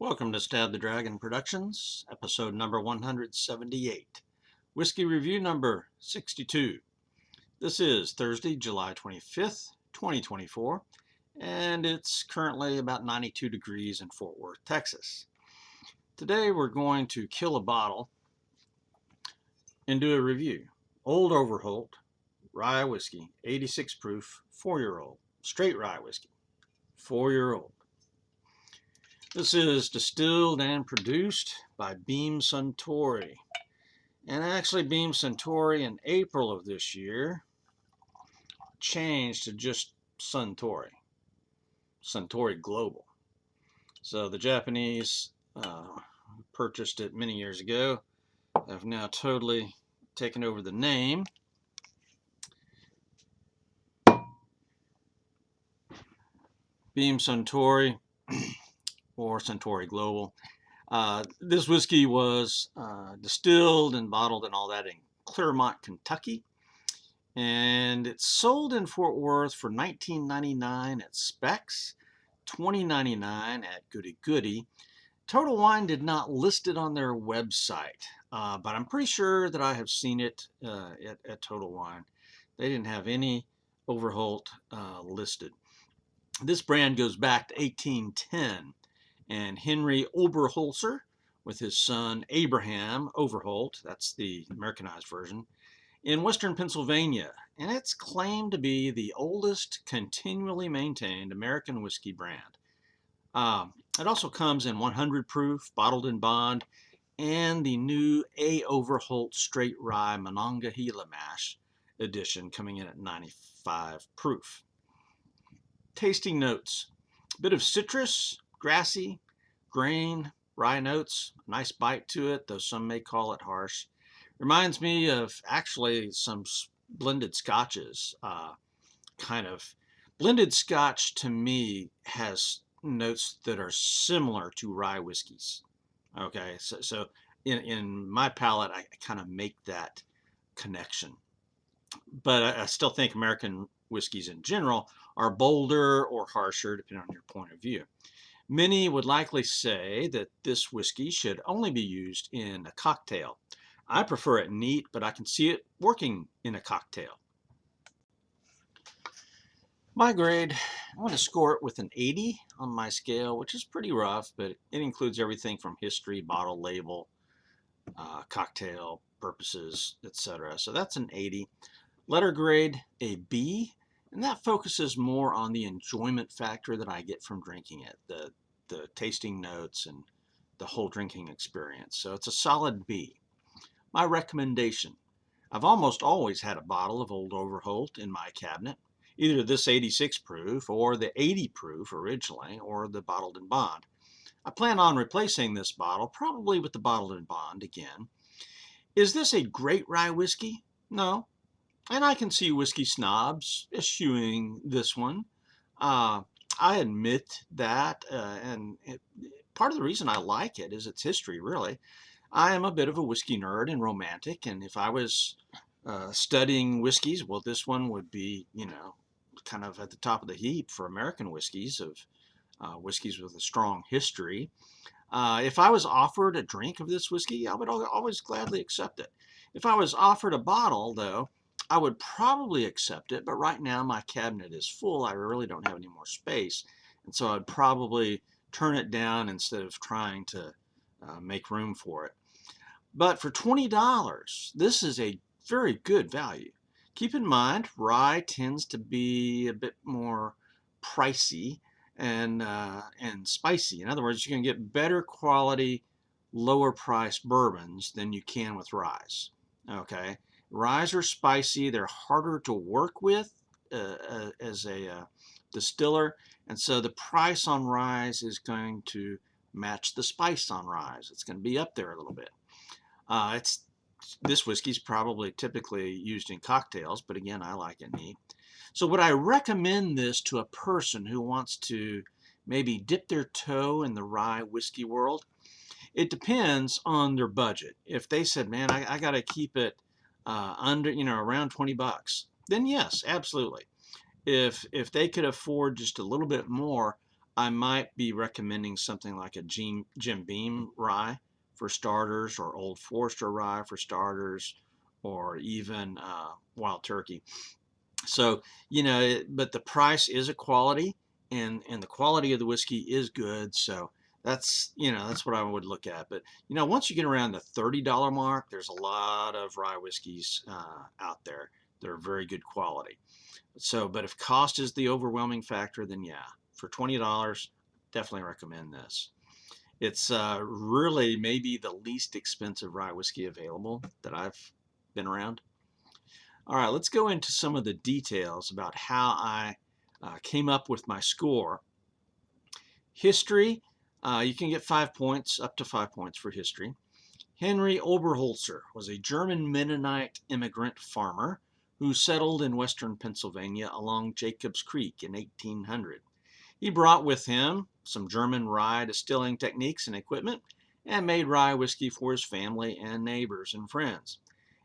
Welcome to Stab the Dragon Productions, episode number 178, whiskey review number 62. This is Thursday, July 25th, 2024, and it's currently about 92 degrees in Fort Worth, Texas. Today we're going to kill a bottle and do a review. Old Overholt rye whiskey, 86 proof, 4-year-old, straight rye whiskey, 4-year-old. This is distilled and produced by Beam Suntory. And actually Beam Suntory in April of this year changed to just Suntory Global. So the Japanese purchased it many years ago, have now totally taken over the name. Beam Suntory or Suntory Global. This whiskey was distilled and bottled and all that in Claremont, Kentucky. And it's sold in Fort Worth for $19.99 at Specs, $20.99 at Goody Goody. Total Wine did not list it on their website, but I'm pretty sure that I have seen it at Total Wine. They didn't have any Overholt listed. This brand goes back to 1810. And Henry Oberholzer, with his son Abraham Overholt, that's the Americanized version, in Western Pennsylvania. And it's claimed to be the oldest continually maintained American whiskey brand. It also comes in 100 proof, bottled in bond, and the new A. Overholt Straight Rye Monongahela Mash edition coming in at 95 proof. Tasting notes: a bit of citrus, grassy, grain, rye notes, nice bite to it, though some may call it harsh. Reminds me of actually some blended scotches. Blended scotch to me has notes that are similar to rye whiskeys. Okay, so in my palate, I kind of make that connection. But I still think American whiskeys in general are bolder or harsher, depending on your point of view. Many would likely say that this whiskey should only be used in a cocktail. I prefer it neat, but I can see it working in a cocktail. My grade, I'm going to score it with an 80 on my scale, which is pretty rough, but it includes everything from history, bottle label, cocktail purposes, etc. So that's an 80. Letter grade, a B. And that focuses more on the enjoyment factor that I get from drinking it, the tasting notes and the whole drinking experience. So it's a solid B. My recommendation: I've almost always had a bottle of Old Overholt in my cabinet, either this 86 proof or the 80 proof originally, or the bottled in bond. I plan on replacing this bottle, probably with the bottled in bond again. Is this a great rye whiskey? No. And I can see whiskey snobs eschewing this one. I admit that, part of the reason I like it is its history, really. I am a bit of a whiskey nerd and romantic, and if I was studying whiskeys, well, this one would be, kind of at the top of the heap for American whiskeys, of whiskeys with a strong history. If I was offered a drink of this whiskey, I would always gladly accept it. If I was offered a bottle, though, I would probably accept it, but right now my cabinet is full. I really don't have any more space, and so I'd probably turn it down instead of trying to make room for it. But for $20, this is a very good value. Keep in mind, rye tends to be a bit more pricey and spicy. In other words, you can get better quality, lower priced bourbons than you can with ryes. Okay. Ryes are spicy. They're harder to work with as a distiller, and so the price on ryes is going to match the spice on ryes. It's going to be up there a little bit. This whiskey is probably typically used in cocktails, but again, I like it neat. So would I recommend this to a person who wants to maybe dip their toe in the rye whiskey world? It depends on their budget. If they said, man, I got to keep it under, around 20 bucks, then yes, absolutely. If they could afford just a little bit more, I might be recommending something like a Jim Beam rye for starters, or Old Forester rye for starters, or even Wild Turkey. So, but the price is a quality, and the quality of the whiskey is good. So that's what I would look at. But once you get around the $30 mark, there's a lot of rye whiskeys out there that are very good quality. So, but if cost is the overwhelming factor, then yeah, for $20, definitely recommend this. It's really maybe the least expensive rye whiskey available that I've been around. All right, let's go into some of the details about how I came up with my score. History, you can get 5 points, up to 5 points for history. Henry Oberholzer was a German Mennonite immigrant farmer who settled in western Pennsylvania along Jacobs Creek in 1800. He brought with him some German rye distilling techniques and equipment and made rye whiskey for his family and neighbors and friends.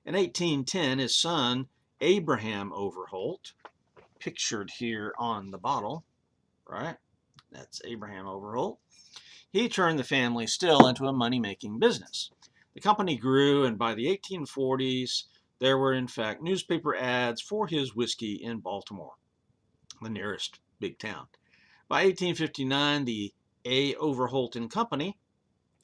In 1810, his son, Abraham Overholt, pictured here on the bottle, right? That's Abraham Overholt. He turned the family still into a money-making business. The company grew, and by the 1840s, there were in fact newspaper ads for his whiskey in Baltimore, the nearest big town. By 1859, the A. Overholt and Company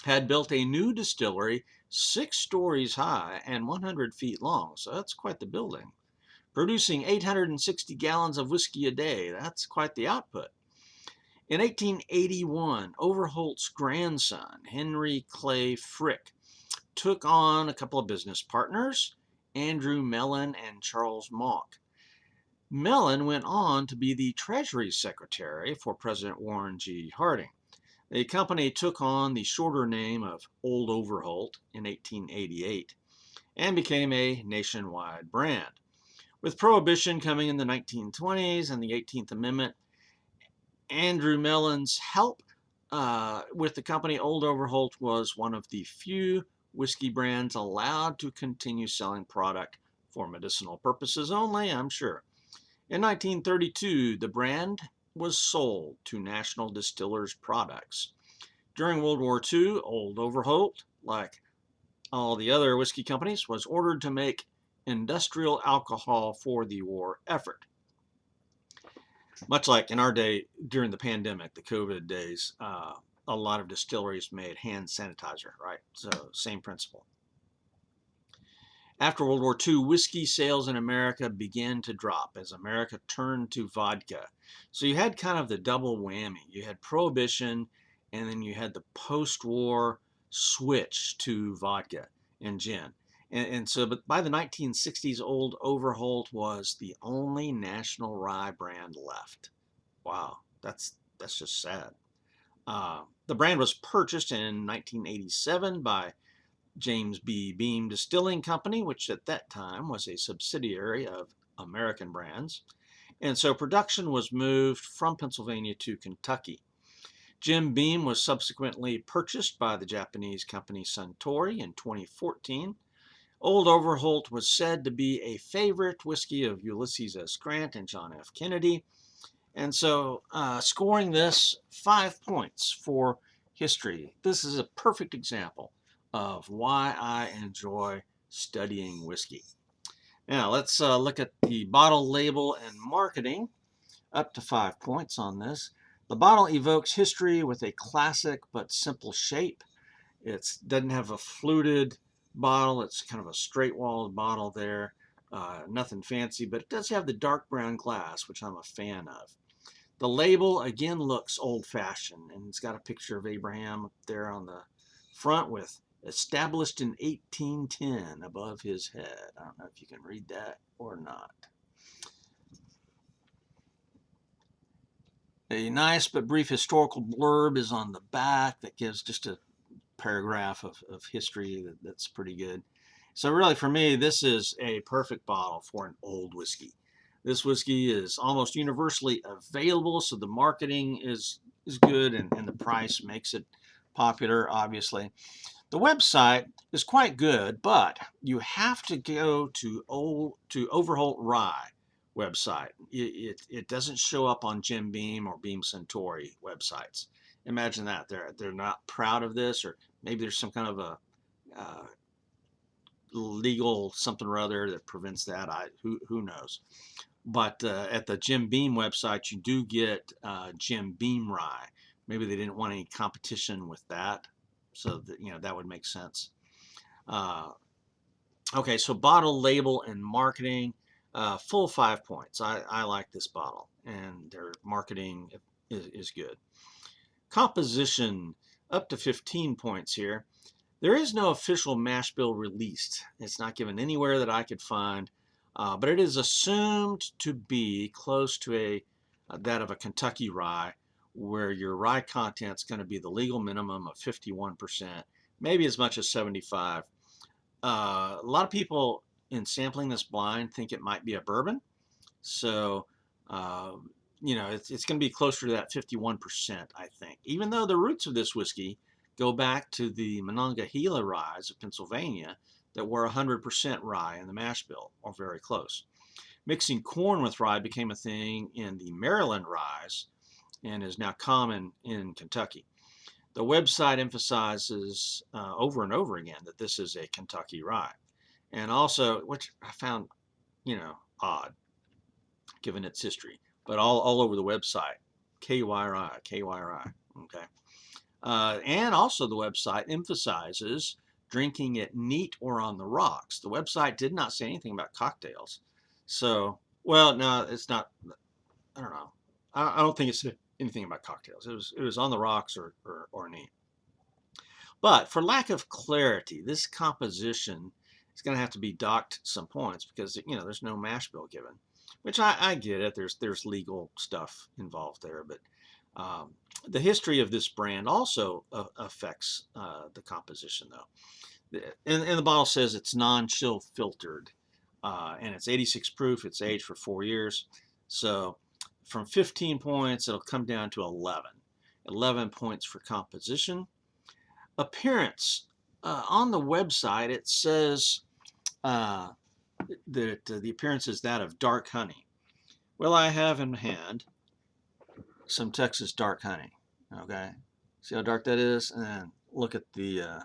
had built a new distillery 6 stories high and 100 feet long, so that's quite the building, producing 860 gallons of whiskey a day. That's quite the output. In 1881, Overholt's grandson, Henry Clay Frick, took on a couple of business partners, Andrew Mellon and Charles Mauck. Mellon went on to be the Treasury Secretary for President Warren G. Harding. The company took on the shorter name of Old Overholt in 1888 and became a nationwide brand. With Prohibition coming in the 1920s and the 18th Amendment, Andrew Mellon's help with the company, Old Overholt was one of the few whiskey brands allowed to continue selling product for medicinal purposes only, I'm sure. In 1932, the brand was sold to National Distillers Products. During World War II, Old Overholt, like all the other whiskey companies, was ordered to make industrial alcohol for the war effort. Much like in our day during the pandemic, the COVID days, a lot of distilleries made hand sanitizer, right? So same principle. After World War II, whiskey sales in America began to drop as America turned to vodka. So you had kind of the double whammy. You had Prohibition, and then you had the post-war switch to vodka and gin. But by the 1960s, Old Overholt was the only national rye brand left. Wow, that's just sad. The brand was purchased in 1987 by James B. Beam Distilling Company, which at that time was a subsidiary of American Brands. And so production was moved from Pennsylvania to Kentucky. Jim Beam was subsequently purchased by the Japanese company Suntory in 2014. Old Overholt was said to be a favorite whiskey of Ulysses S. Grant and John F. Kennedy. And so scoring this 5 points for history. This is a perfect example of why I enjoy studying whiskey. Now let's look at the bottle label and marketing. Up to 5 points on this. The bottle evokes history with a classic but simple shape. It doesn't have a fluted bottle. It's kind of a straight-walled bottle there. Nothing fancy, but it does have the dark brown glass, which I'm a fan of. The label, again, looks old-fashioned, and it's got a picture of Abraham up there on the front with established in 1810 above his head. I don't know if you can read that or not. A nice but brief historical blurb is on the back that gives just a paragraph of history that's pretty good. So really, for me, this is a perfect bottle for an old whiskey. This whiskey is almost universally available, so the marketing is good, and the price makes it popular, obviously. The website is quite good, but you have to go to Overholt Rye website. It doesn't show up on Jim Beam or Beam Centauri websites. Imagine that. They're not proud of this, or maybe there's some kind of a legal something or other that prevents that. Who knows? But at the Jim Beam website, you do get Jim Beam rye. Maybe they didn't want any competition with that, so that, that would make sense. Okay, so bottle, label, and marketing, full 5 points. I like this bottle, and their marketing is good. Composition, up to 15 points here. There is no official mash bill released. It's not given anywhere that I could find, but it is assumed to be close to that of a Kentucky rye, where your rye content is going to be the legal minimum of 51%, maybe as much as 75%. A lot of people in sampling this blind think it might be a bourbon, so it's going to be closer to that 51%, I think. Even though the roots of this whiskey go back to the Monongahela rye of Pennsylvania that were 100% rye in the mash bill, or very close. Mixing corn with rye became a thing in the Maryland rye and is now common in Kentucky. The website emphasizes over and over again that this is a Kentucky rye. And also, which I found, odd, given its history, but all over the website, KY rye, okay? And also the website emphasizes drinking it neat or on the rocks. The website did not say anything about cocktails. So, well, no, it's not, I don't know. I don't think it said anything about cocktails. It was on the rocks or neat. But for lack of clarity, this composition is going to have to be docked some points because, there's no mash bill given, which I get it. There's legal stuff involved there, but the history of this brand also affects the composition, though. And the bottle says it's non-chill filtered, and it's 86 proof. It's aged for 4 years. So from 15 points, it'll come down to 11. 11 points for composition. Appearance. On the website, it says that the appearance is that of dark honey. Well, I have in hand some Texas dark honey. Okay, see how dark that is, and look at the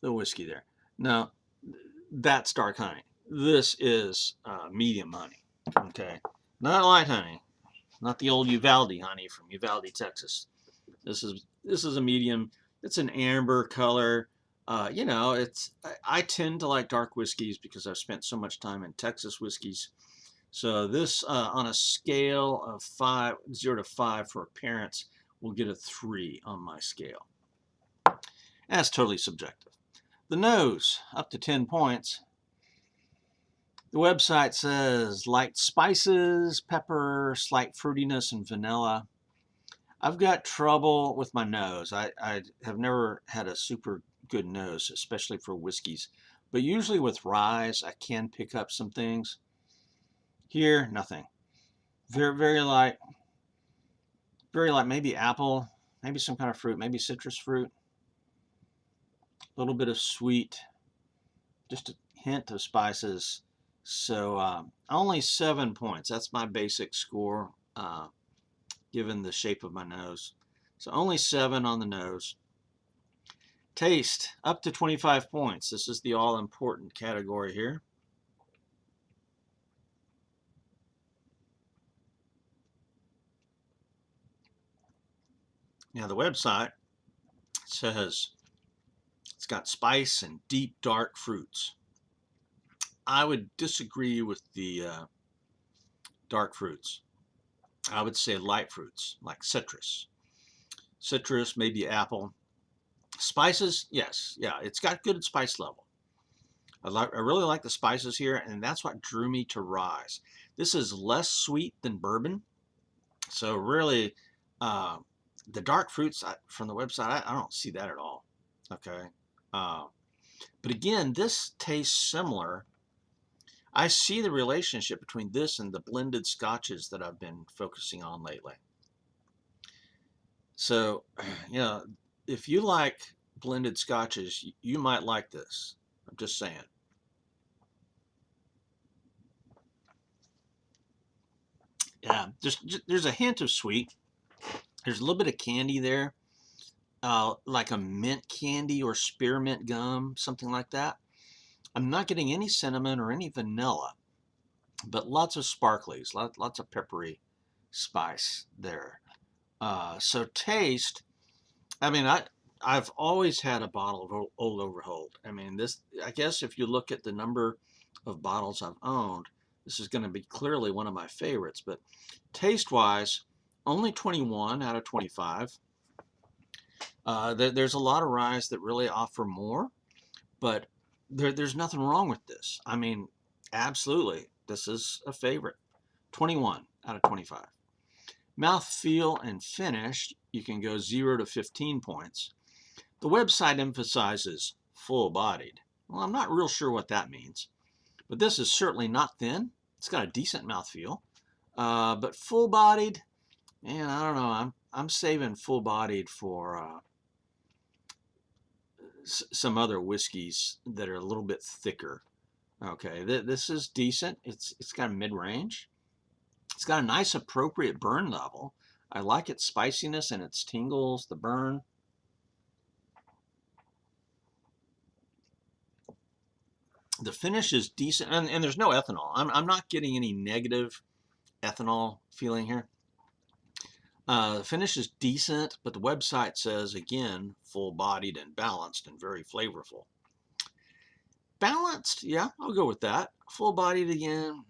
whiskey there. Now, that's dark honey. This is medium honey. Okay, not light honey, not the old Uvalde honey from Uvalde, Texas. This is a medium. It's an amber color. I tend to like dark whiskeys because I've spent so much time in Texas whiskeys. So this, on a scale of 0 to 5 for appearance, will get a 3 on my scale. That's totally subjective. The nose, up to 10 points. The website says light spices, pepper, slight fruitiness, and vanilla. I've got trouble with my nose. I have never had a super good nose, especially for whiskeys. But usually with rye, I can pick up some things. Here, nothing. Very, very light. Very light, maybe apple, maybe some kind of fruit, maybe citrus fruit. A little bit of sweet, just a hint of spices. So only 7 points. That's my basic score, given the shape of my nose. So only 7 on the nose. Taste, up to 25 points. This is the all-important category here. Now the website says it's got spice and deep dark fruits. I would disagree with the dark fruits. I would say light fruits like citrus. Citrus, maybe apple. Spices, yes, yeah, it's got good spice level. I really like the spices here, and that's what drew me to rye. This is less sweet than bourbon, so really the dark fruits from the website, I don't see that at all. Okay. But again, this tastes similar. I see the relationship between this and the blended scotches that I've been focusing on lately. So, if you like blended scotches, you might like this. I'm just saying. Yeah, just there's a hint of sweet. There's a little bit of candy there, like a mint candy or spearmint gum, something like that. I'm not getting any cinnamon or any vanilla, but lots of sparklies, lots of peppery spice there. So taste, I mean, I've always had a bottle of Old Overholt. I mean, this, I guess if you look at the number of bottles I've owned, this is going to be clearly one of my favorites. But taste-wise, only 21 out of 25. There's a lot of ryes that really offer more, but there's nothing wrong with this. I mean, absolutely, this is a favorite. 21 out of 25. Mouth feel and finish, you can go 0 to 15 points. The website emphasizes full-bodied. Well, I'm not real sure what that means, but this is certainly not thin. It's got a decent mouthfeel, but full-bodied, man, I don't know. I'm saving full-bodied for some other whiskeys that are a little bit thicker. Okay, this is decent. It's got a mid-range. It's got a nice appropriate burn level. I like its spiciness and its tingles, the burn. The finish is decent, and there's no ethanol. I'm not getting any negative ethanol feeling here. The finish is decent, but the website says, again, full-bodied and balanced and very flavorful. Balanced, yeah, I'll go with that. Full-bodied again,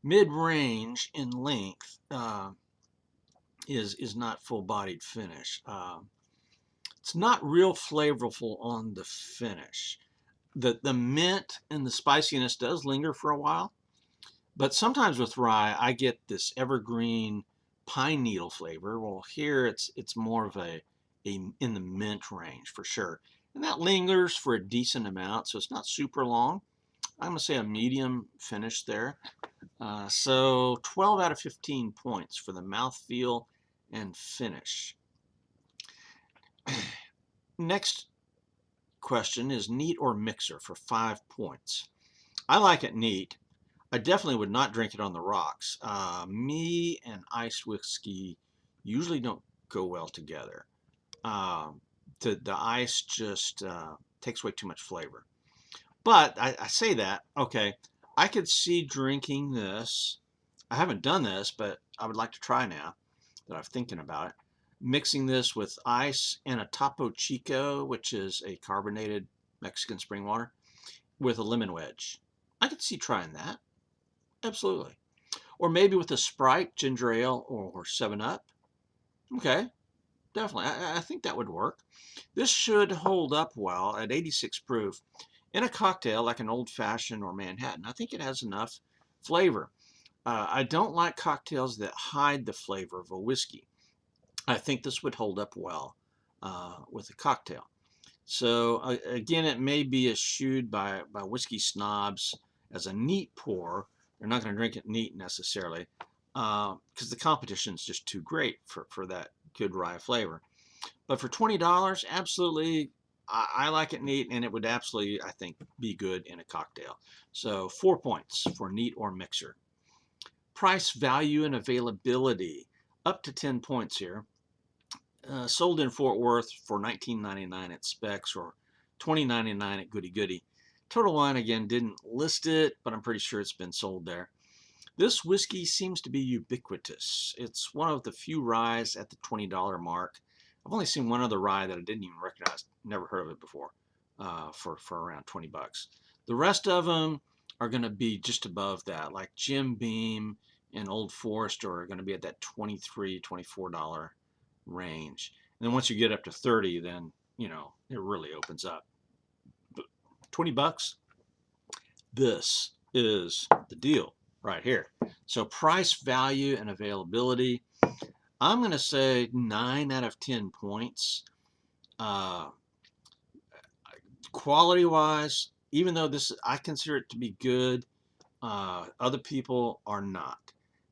mid-range in length is not full-bodied finish. It's not real flavorful on the finish. The mint and the spiciness does linger for a while, but sometimes with rye I get this evergreen pine needle flavor. Well, here it's more of a in the mint range for sure, and that lingers for a decent amount, so it's not super long. I'm gonna say a medium finish there. So 12 out of 15 points for the mouthfeel and finish. Next question is neat or mixer for 5 points. I like it neat. I definitely would not drink it on the rocks. Me and iced whiskey usually don't go well together. The ice just takes away too much flavor. But I say that, okay, I could see drinking this. I haven't done this, but I would like to try now that I'm thinking about it. Mixing this with ice and a Topo Chico, which is a carbonated Mexican spring water, with a lemon wedge. I could see trying that. Absolutely. Or maybe with a Sprite, ginger ale, or 7-Up. Okay, definitely. I think that would work. This should hold up well at 86 proof in a cocktail like an old fashioned or Manhattan. I think it has enough flavor. I don't like cocktails that hide the flavor of a whiskey. I think this would hold up well with a cocktail. So again, it may be eschewed by whiskey snobs as a neat pour. They're not going to drink it neat necessarily because the competition is just too great for that good rye flavor. But for $20, absolutely, I like it neat, and it would absolutely, I think, be good in a cocktail. So 4 points for neat or mixer. Price, value, and availability, up to 10 points here. Sold in Fort Worth for $19.99 at Specs or $20.99 at Goody Goody. Total Wine, again, didn't list it, but I'm pretty sure it's been sold there. This whiskey seems to be ubiquitous. It's one of the few ryes at the $20 mark. I've only seen one other rye that I didn't even recognize, never heard of it before, for around 20 bucks. The rest of them are going to be just above that, like Jim Beam and Old Forester are going to be at that $23, $24 range. And then once you get up to 30, then, you know, it really opens up. But 20 bucks, this is the deal right here. So price, value, and availability, I'm going to say 9 out of 10 points. Quality wise, even though this I consider it to be good, other people are not.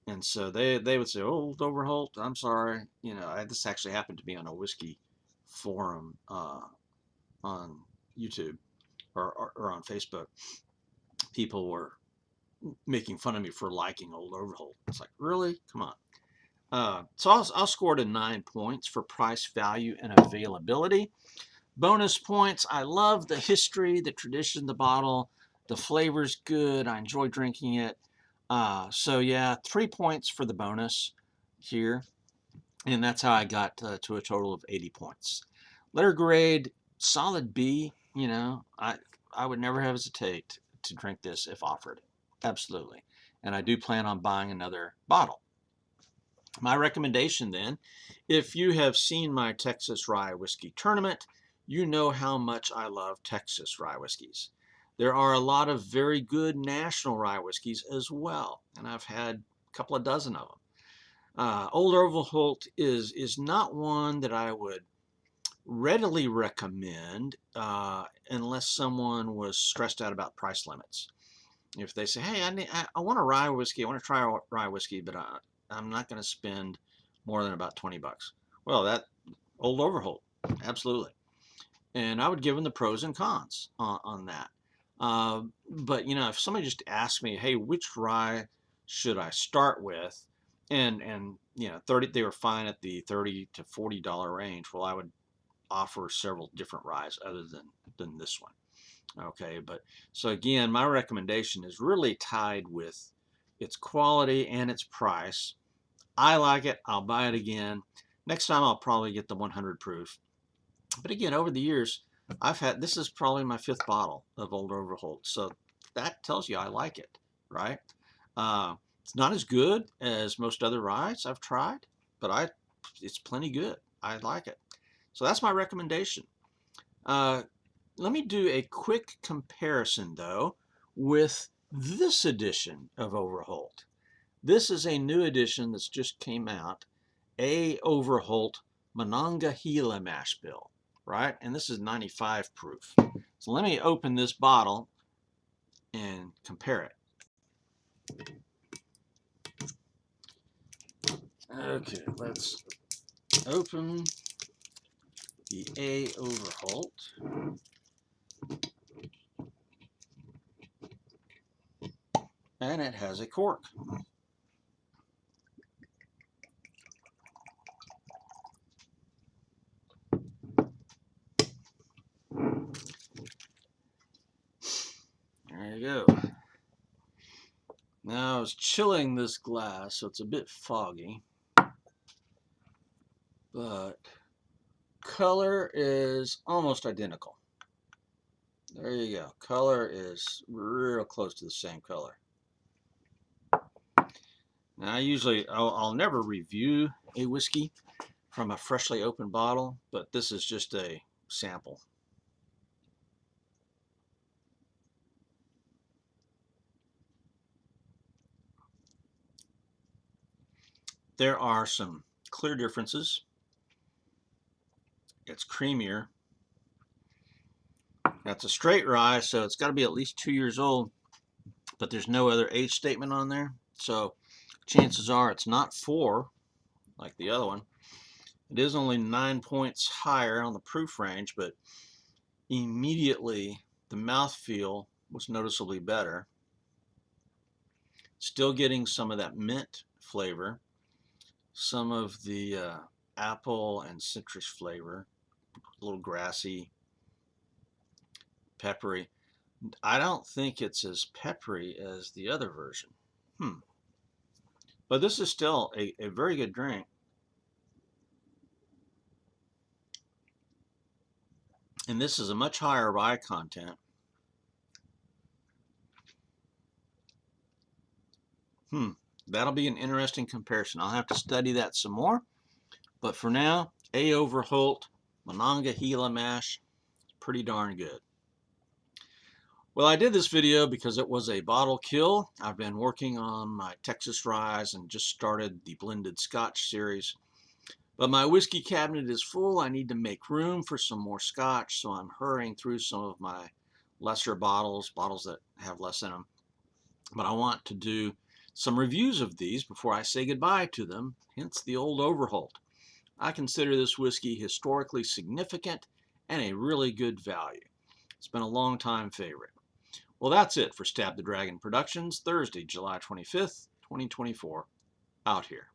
And so they would say, "Oh, Overholt, I'm sorry." You know, this actually happened to be on a whiskey forum on YouTube or on Facebook. People were making fun of me for liking Old Overholt. It's like, really? Come on. So I'll score it a 9 points for price, value, and availability. Bonus points, I love the history, the tradition, the bottle. The flavor's good. I enjoy drinking it. So yeah, 3 points for the bonus here. And that's how I got to a total of 80 points. Letter grade, solid B. You know, I would never hesitate to drink this if offered. Absolutely. And I do plan on buying another bottle. My recommendation then, if you have seen my Texas Rye Whiskey tournament, you know how much I love Texas rye whiskeys. There are a lot of very good national rye whiskeys as well, and I've had a couple of dozen of them. Old Overholt is not one that I would readily recommend unless someone was stressed out about price limits. If they say, hey, I want a rye whiskey, I want to try a rye whiskey, but I'm not going to spend more than about 20 bucks. Well, that Old Overholt, absolutely. And I would give them the pros and cons on that. But you know, if somebody just asked me, hey, which rye should I start with? And you know, they were fine at the $30 to $40 range. Well, I would offer several different ryes other than this one. Okay, but so again, my recommendation is really tied with its quality and its price. I like it. I'll buy it again. Next time I'll probably get the 100 proof. But again, over the years, this is probably my 5th bottle of Old Overholt. So that tells you I like it, right? It's not as good as most other ryes I've tried, but it's plenty good. I like it. So that's my recommendation. Let me do a quick comparison, though, with this edition of Overholt. This is a new edition that's just came out, A. Overholt Monongahela Mash Bill, right? And this is 95 proof. So let me open this bottle and compare it. Okay, let's open the A. Overholt. And it has a cork. There you go. Now I was chilling this glass, so it's a bit foggy. But color is almost identical. There you go. Color is real close to the same color. Now I'll never review a whiskey from a freshly opened bottle, but this is just a sample. There are some clear differences. It's creamier. That's a straight rye, so it's got to be at least 2 years old, but there's no other age statement on there. So chances are it's not 4 like the other one. It is only 9 points higher on the proof range, but immediately the mouthfeel was noticeably better. Still getting some of that mint flavor, some of the apple and citrus flavor, a little grassy, peppery. I don't think it's as peppery as the other version. But this is still a very good drink. And this is a much higher rye content. That'll be an interesting comparison. I'll have to study that some more. But for now, A. Overholt Monongahela Mash, pretty darn good. Well, I did this video because it was a bottle kill. I've been working on my Texas Ryes and just started the blended Scotch series. But my whiskey cabinet is full. I need to make room for some more Scotch, so I'm hurrying through some of my lesser bottles that have less in them. But I want to do some reviews of these before I say goodbye to them, hence the Old Overholt. I consider this whiskey historically significant and a really good value. It's been a long time favorite. Well, that's it for Stab the Dragon Productions, Thursday, July 25th, 2024. Out here.